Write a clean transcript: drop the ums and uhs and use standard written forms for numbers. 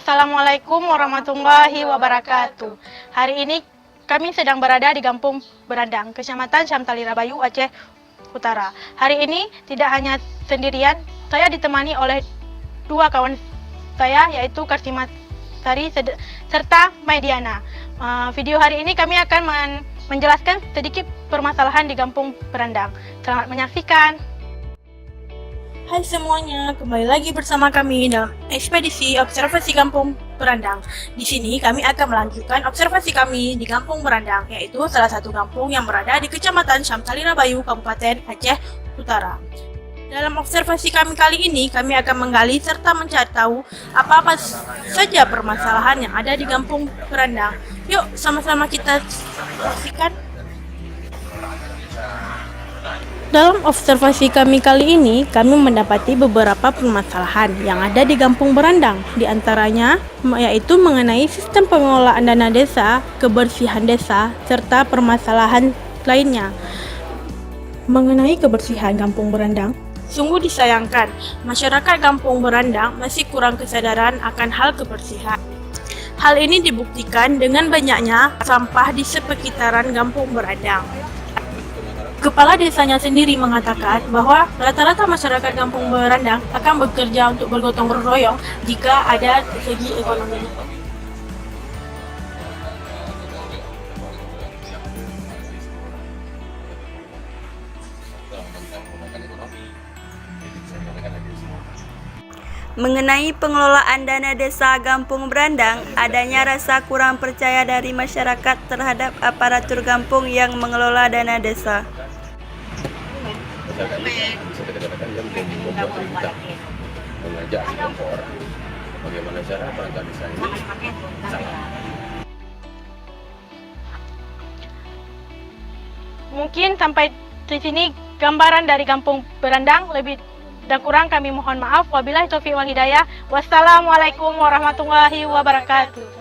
Assalamualaikum warahmatullahi wabarakatuh. Hari ini kami sedang berada di Kampung Berandang, Kecamatan Syamtali Rabayu, Aceh Utara. Hari ini tidak hanya sendirian, saya ditemani oleh dua kawan saya, yaitu Kartima Sari serta Maidiana. Video hari ini kami akan menjelaskan sedikit permasalahan di Kampung Berandang. Selamat menyaksikan. Hai semuanya, kembali lagi bersama kami dalam ekspedisi observasi Kampung Berandang. Di sini kami akan melanjutkan observasi kami di Kampung Berandang, yaitu salah satu kampung yang berada di Kecamatan Syamtali Rabayu, Kabupaten Aceh Utara. Dalam observasi kami kali ini, kami akan menggali serta mencari tahu apa-apa saja permasalahan yang ada di Kampung Berandang. Yuk, sama-sama kita saksikan. Dalam observasi kami kali ini, kami mendapati beberapa permasalahan yang ada di Kampung Berandang. Di antaranya, yaitu mengenai sistem pengelolaan dana desa, kebersihan desa, serta permasalahan lainnya. Mengenai kebersihan Kampung Berandang, sungguh disayangkan, masyarakat Kampung Berandang masih kurang kesadaran akan hal kebersihan. Hal ini dibuktikan dengan banyaknya sampah di sepekitaran Kampung Berandang. Kepala desanya sendiri mengatakan bahwa rata-rata masyarakat Kampung Berandang akan bekerja untuk bergotong royong jika ada segi ekonomi. Mengenai pengelolaan dana desa Kampung Berandang, adanya rasa kurang percaya dari masyarakat terhadap aparatur kampung yang mengelola dana desa. Bisa kita katakan dia membuat cerita, mengajak kelompok orang. Bagaimana cara perangkat desa ini salah. Mungkin sampai di sini gambaran dari Kampung Berandang. Lebih dan kurang kami mohon maaf. Wabillahi taufiq wal hidayah. Wassalamualaikum warahmatullahi wabarakatuh.